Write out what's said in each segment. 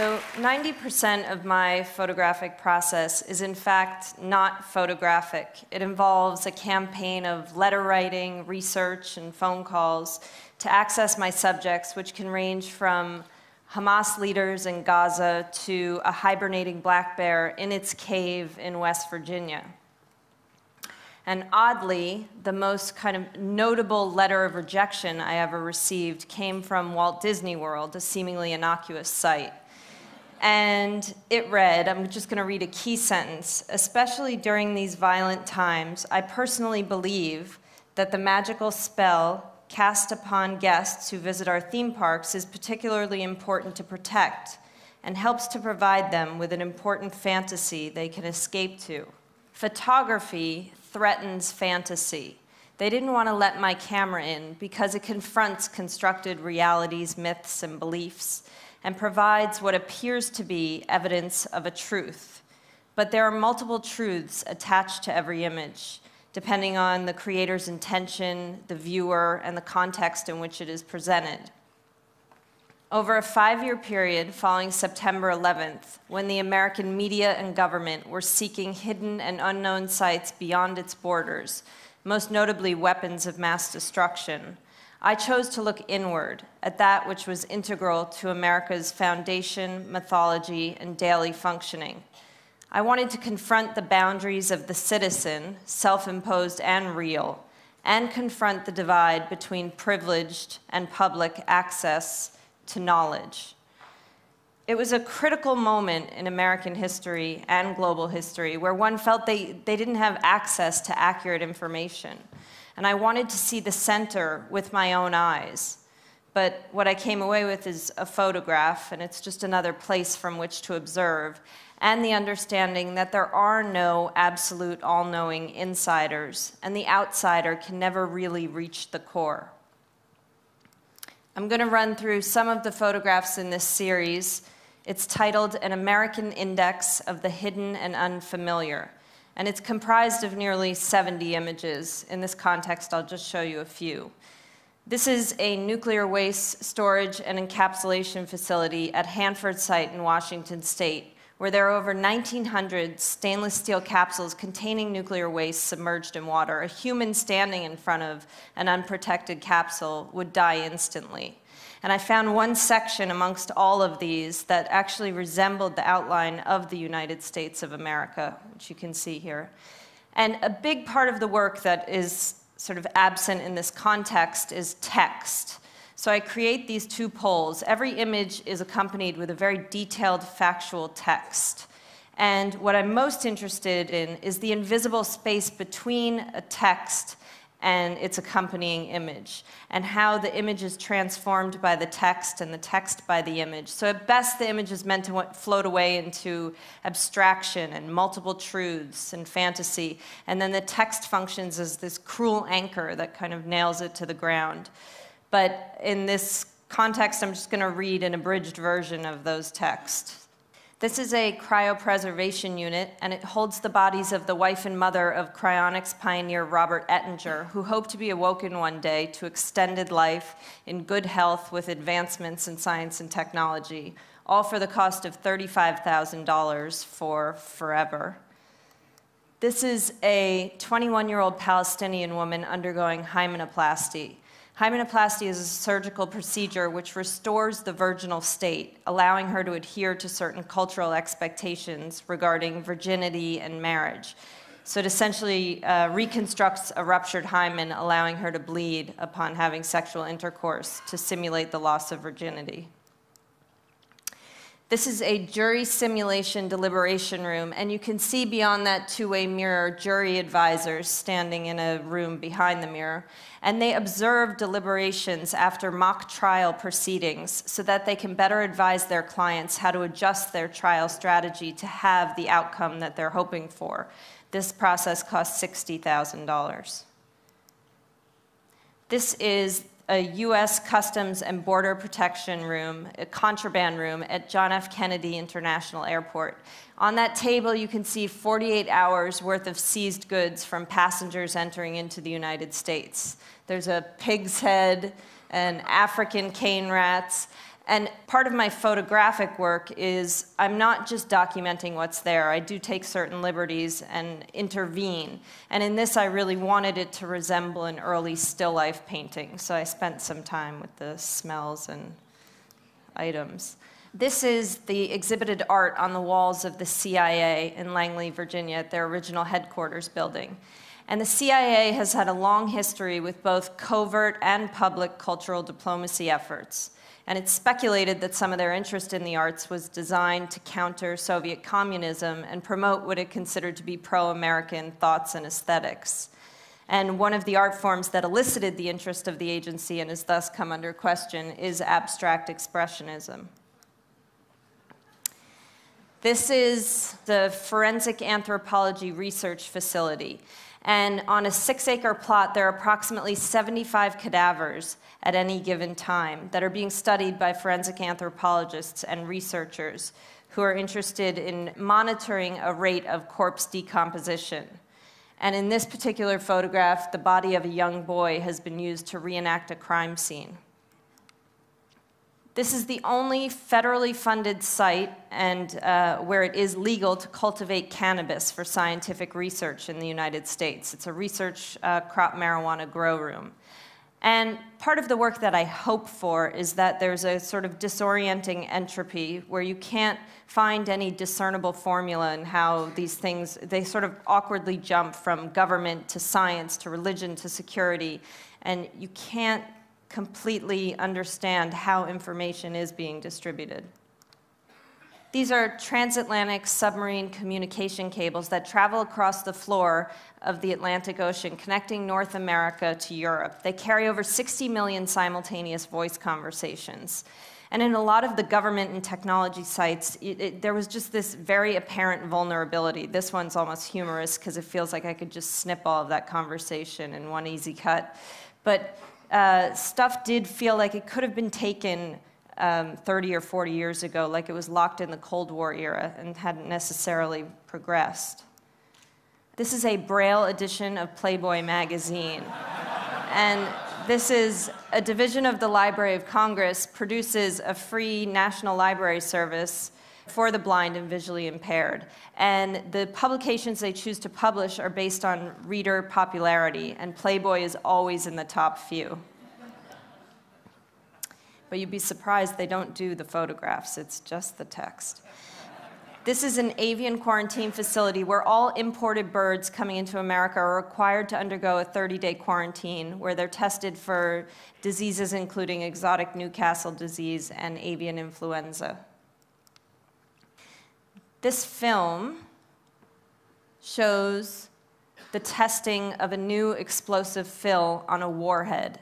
So 90% of my photographic process is in fact not photographic. It involves a campaign of letter writing, research, and phone calls to access my subjects, which can range from Hamas leaders in Gaza to a hibernating black bear in its cave in West Virginia. And oddly, the most kind of notable letter of rejection I ever received came from Walt Disney World, a seemingly innocuous site. And it read, I'm just going to read a key sentence, especially during these violent times, I personally believe that the magical spell cast upon guests who visit our theme parks is particularly important to protect and helps to provide them with an important fantasy they can escape to. Photography threatens fantasy. They didn't want to let my camera in because it confronts constructed realities, myths, and beliefs, and provides what appears to be evidence of a truth. But there are multiple truths attached to every image, depending on the creator's intention, the viewer, and the context in which it is presented. Over a 5-year period following September 11th, when the American media and government were seeking hidden and unknown sites beyond its borders, most notably weapons of mass destruction, I chose to look inward at that which was integral to America's foundation, mythology, and daily functioning. I wanted to confront the boundaries of the citizen, self-imposed and real, and confront the divide between privileged and public access to knowledge. It was a critical moment in American history and global history where one felt they didn't have access to accurate information. And I wanted to see the center with my own eyes. But what I came away with is a photograph, and it's just another place from which to observe, and the understanding that there are no absolute all-knowing insiders, and the outsider can never really reach the core. I'm going to run through some of the photographs in this series. It's titled An American Index of the Hidden and Unfamiliar. And it's comprised of nearly 70 images. In this context, I'll just show you a few. This is a nuclear waste storage and encapsulation facility at Hanford site in Washington State, where there are over 1,900 stainless steel capsules containing nuclear waste submerged in water. A human standing in front of an unprotected capsule would die instantly. And I found one section amongst all of these that actually resembled the outline of the United States of America, which you can see here. And a big part of the work that is sort of absent in this context is text. So I create these two polls. Every image is accompanied with a very detailed factual text. And what I'm most interested in is the invisible space between a text and its accompanying image, and how the image is transformed by the text and the text by the image. So at best, the image is meant to float away into abstraction and multiple truths and fantasy, and then the text functions as this cruel anchor that kind of nails it to the ground. But in this context, I'm just going to read an abridged version of those texts. This is a cryopreservation unit, and it holds the bodies of the wife and mother of cryonics pioneer Robert Ettinger, who hoped to be awoken one day to extended life in good health with advancements in science and technology, all for the cost of $35,000 for forever. This is a 21-year-old Palestinian woman undergoing hymenoplasty. Hymenoplasty is a surgical procedure which restores the virginal state, allowing her to adhere to certain cultural expectations regarding virginity and marriage. So it essentially reconstructs a ruptured hymen, allowing her to bleed upon having sexual intercourse to simulate the loss of virginity. This is a jury simulation deliberation room, and you can see beyond that two-way mirror jury advisors standing in a room behind the mirror, and they observe deliberations after mock trial proceedings so that they can better advise their clients how to adjust their trial strategy to have the outcome that they're hoping for. This process costs $60,000. This is a U.S. Customs and Border Protection room, a contraband room at John F. Kennedy International Airport. On that table, you can see 48 hours worth of seized goods from passengers entering into the United States. There's a pig's head, and African cane rats, And part of my photographic work is I'm not just documenting what's there. I do take certain liberties and intervene. And in this, I really wanted it to resemble an early still life painting. So I spent some time with the smells and items. This is the exhibited art on the walls of the CIA in Langley, Virginia, at their original headquarters building. And the CIA has had a long history with both covert and public cultural diplomacy efforts. And it's speculated that some of their interest in the arts was designed to counter Soviet communism and promote what it considered to be pro-American thoughts and aesthetics. And one of the art forms that elicited the interest of the agency and has thus come under question is abstract expressionism. This is the Forensic Anthropology Research Facility. And on a 6-acre plot, there are approximately 75 cadavers at any given time that are being studied by forensic anthropologists and researchers who are interested in monitoring a rate of corpse decomposition. And in this particular photograph, the body of a young boy has been used to reenact a crime scene. This is the only federally funded site and where it is legal to cultivate cannabis for scientific research in the United States. It's a research crop marijuana grow room. And part of the work that I hope for is that there's a sort of disorienting entropy where you can't find any discernible formula in how these things, they sort of awkwardly jump from government to science to religion to security, and you can't completely understand how information is being distributed. These are transatlantic submarine communication cables that travel across the floor of the Atlantic Ocean, connecting North America to Europe. They carry over 60 million simultaneous voice conversations. And in a lot of the government and technology sites, there was just this very apparent vulnerability. This one's almost humorous because it feels like I could just snip all of that conversation in one easy cut. But stuff did feel like it could have been taken 30 or 40 years ago, like it was locked in the Cold War era and hadn't necessarily progressed. This is a Braille edition of Playboy magazine. And this is a division of the Library of Congress produces a free national library service for the blind and visually impaired. And the publications they choose to publish are based on reader popularity, and Playboy is always in the top few. But you'd be surprised they don't do the photographs, it's just the text. This is an avian quarantine facility where all imported birds coming into America are required to undergo a 30-day quarantine where they're tested for diseases including exotic Newcastle disease and avian influenza. This film shows the testing of a new explosive fill on a warhead.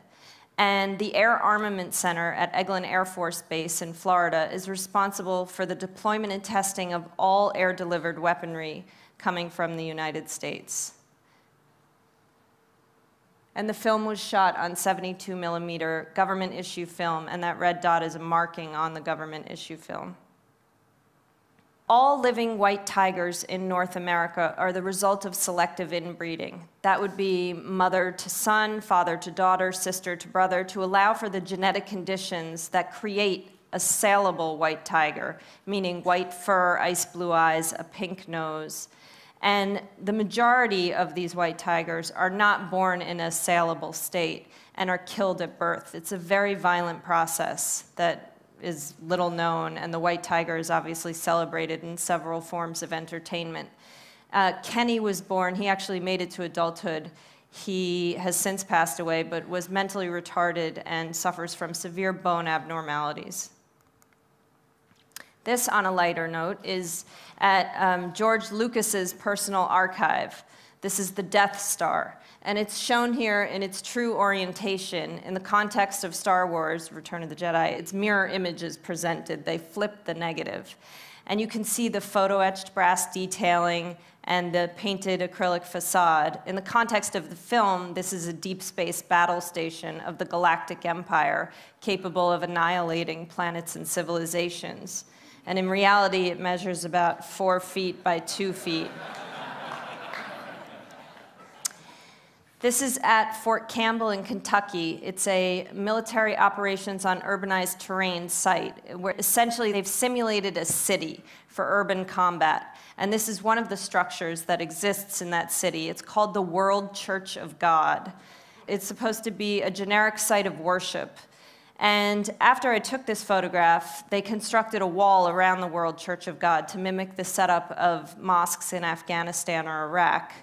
And the Air Armament Center at Eglin Air Force Base in Florida is responsible for the deployment and testing of all air-delivered weaponry coming from the United States. And the film was shot on 72mm government issue film, and that red dot is a marking on the government issue film. All living white tigers in North America are the result of selective inbreeding. That would be mother to son, father to daughter, sister to brother, to allow for the genetic conditions that create a saleable white tiger, meaning white fur, ice blue eyes, a pink nose. And the majority of these white tigers are not born in a saleable state and are killed at birth. It's a very violent process that is little known, and the white tiger is obviously celebrated in several forms of entertainment. Kenny was born, he actually made it to adulthood. He has since passed away, but was mentally retarded and suffers from severe bone abnormalities. This, on a lighter note, is at George Lucas's personal archive. This is the Death Star. And it's shown here in its true orientation. In the context of Star Wars, Return of the Jedi, it's mirror images presented. They flip the negative. And you can see the photo-etched brass detailing and the painted acrylic facade. In the context of the film, this is a deep space battle station of the Galactic Empire, capable of annihilating planets and civilizations. And in reality, it measures about 4 feet by 2 feet. This is at Fort Campbell in Kentucky. It's a military operations on urbanized terrain site where essentially they've simulated a city for urban combat. And this is one of the structures that exists in that city. It's called the World Church of God. It's supposed to be a generic site of worship. And after I took this photograph, they constructed a wall around the World Church of God to mimic the setup of mosques in Afghanistan or Iraq.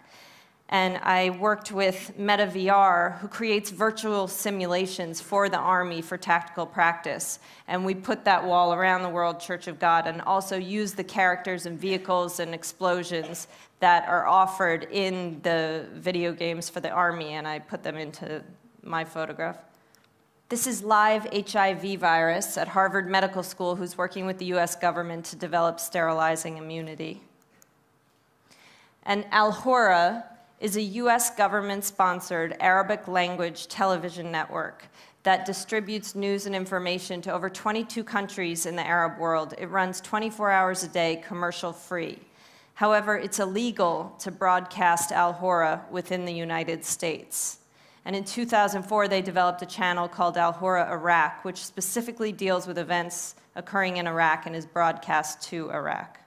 And I worked with MetaVR, who creates virtual simulations for the Army for tactical practice. And we put that wall around the World Church of God and also used the characters and vehicles and explosions that are offered in the video games for the Army, and I put them into my photograph. This is live HIV virus at Harvard Medical School, who's working with the US government to develop sterilizing immunity. And Al-Hura is a US government-sponsored Arabic language television network that distributes news and information to over 22 countries in the Arab world. It runs 24 hours a day, commercial-free. However, it's illegal to broadcast Al-Hura within the United States. And in 2004, they developed a channel called Al-Hura Iraq, which specifically deals with events occurring in Iraq and is broadcast to Iraq.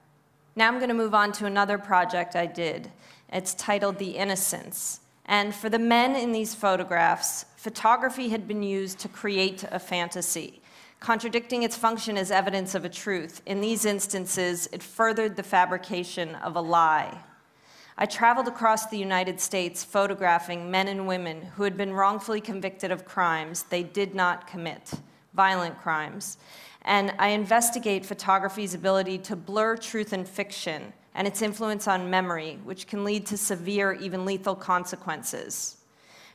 Now I'm going to move on to another project I did. It's titled The Innocents. And for the men in these photographs, photography had been used to create a fantasy, contradicting its function as evidence of a truth. In these instances, it furthered the fabrication of a lie. I traveled across the United States photographing men and women who had been wrongfully convicted of crimes they did not commit, violent crimes. And I investigate photography's ability to blur truth and fiction and its influence on memory, which can lead to severe, even lethal consequences.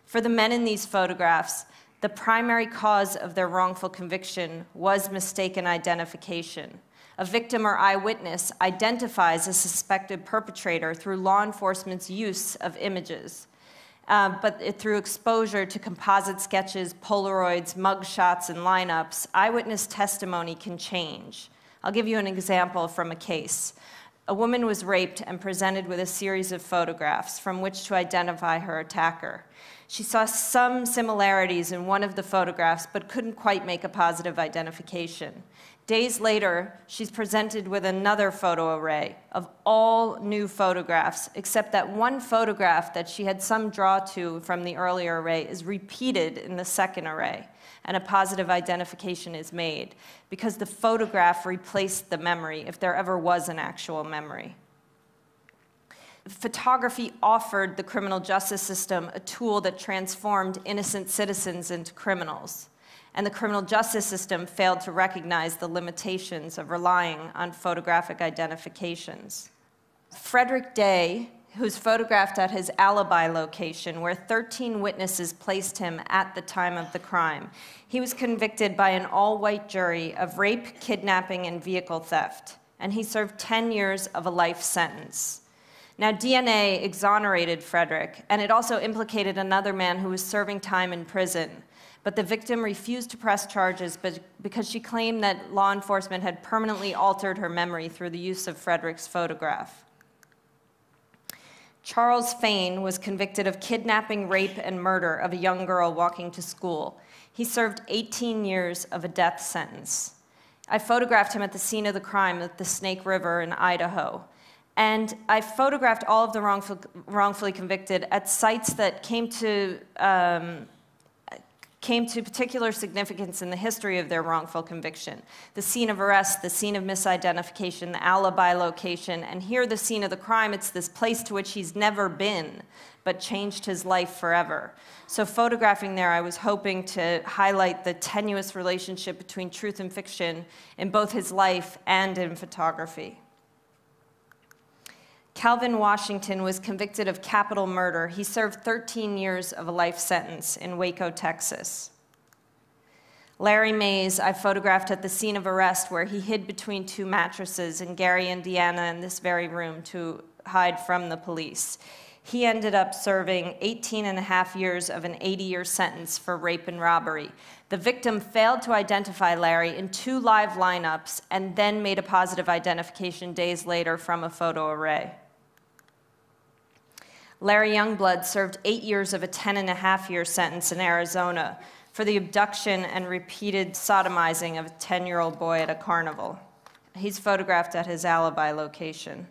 For the men in these photographs, the primary cause of their wrongful conviction was mistaken identification. A victim or eyewitness identifies a suspected perpetrator through law enforcement's use of images, but through exposure to composite sketches, Polaroids, mugshots, and lineups, eyewitness testimony can change. I'll give you an example from a case. A woman was raped and presented with a series of photographs from which to identify her attacker. She saw some similarities in one of the photographs, but couldn't quite make a positive identification. Days later, she's presented with another photo array of all new photographs, except that one photograph that she had some draw to from the earlier array is repeated in the second array, and a positive identification is made, because the photograph replaced the memory, if there ever was an actual memory. Photography offered the criminal justice system a tool that transformed innocent citizens into criminals. And the criminal justice system failed to recognize the limitations of relying on photographic identifications. Frederick Day, who's photographed at his alibi location, where 13 witnesses placed him at the time of the crime, he was convicted by an all-white jury of rape, kidnapping, and vehicle theft, and he served 10 years of a life sentence. Now, DNA exonerated Frederick, and it also implicated another man who was serving time in prison. But the victim refused to press charges because she claimed that law enforcement had permanently altered her memory through the use of Frederick's photograph. Charles Fain was convicted of kidnapping, rape, and murder of a young girl walking to school. He served 18 years of a death sentence. I photographed him at the scene of the crime at the Snake River in Idaho. And I photographed all of the wrongfully convicted at sites that came to particular significance in the history of their wrongful conviction. The scene of arrest, the scene of misidentification, the alibi location, and here the scene of the crime, it's this place to which he's never been, but changed his life forever. So photographing there, I was hoping to highlight the tenuous relationship between truth and fiction in both his life and in photography. Calvin Washington was convicted of capital murder. He served 13 years of a life sentence in Waco, Texas. Larry Mays, I photographed at the scene of arrest where he hid between two mattresses in Gary, Indiana, in this very room to hide from the police. He ended up serving 18.5 years of an 80-year sentence for rape and robbery. The victim failed to identify Larry in 2 live lineups and then made a positive identification days later from a photo array. Larry Youngblood served 8 years of a 10.5-year sentence in Arizona for the abduction and repeated sodomizing of a 10-year-old boy at a carnival. He's photographed at his alibi location.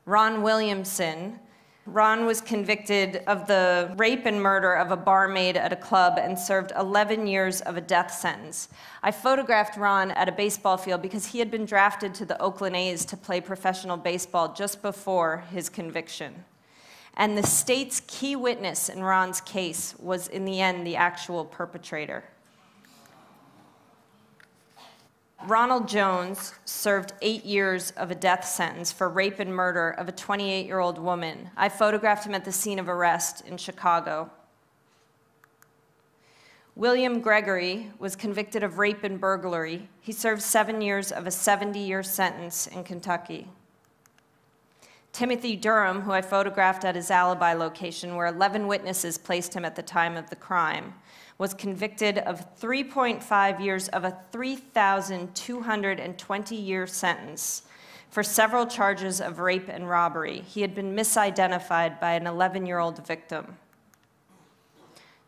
Ron Williamson. Ron was convicted of the rape and murder of a barmaid at a club and served 11 years of a death sentence. I photographed Ron at a baseball field because he had been drafted to the Oakland A's to play professional baseball just before his conviction. And the state's key witness in Ron's case was, in the end, the actual perpetrator. Ronald Jones served 8 years of a death sentence for rape and murder of a 28-year-old woman. I photographed him at the scene of arrest in Chicago. William Gregory was convicted of rape and burglary. He served 7 years of a 70-year sentence in Kentucky. Timothy Durham, who I photographed at his alibi location, where 11 witnesses placed him at the time of the crime, was convicted of 3.5 years of a 3,220-year sentence for several charges of rape and robbery. He had been misidentified by an 11-year-old victim.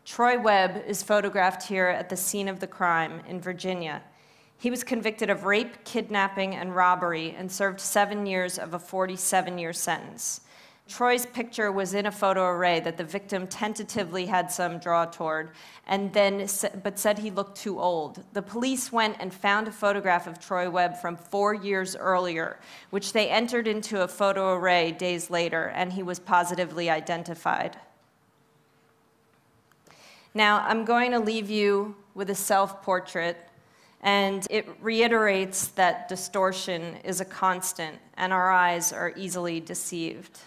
Troy Webb is photographed here at the scene of the crime in Virginia. He was convicted of rape, kidnapping, and robbery and served 7 years of a 47-year sentence. Troy's picture was in a photo array that the victim tentatively had some draw toward, but said he looked too old. The police went and found a photograph of Troy Webb from 4 years earlier, which they entered into a photo array days later, and he was positively identified. Now, I'm going to leave you with a self-portrait, and it reiterates that distortion is a constant, and our eyes are easily deceived.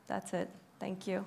That's it. Thank you.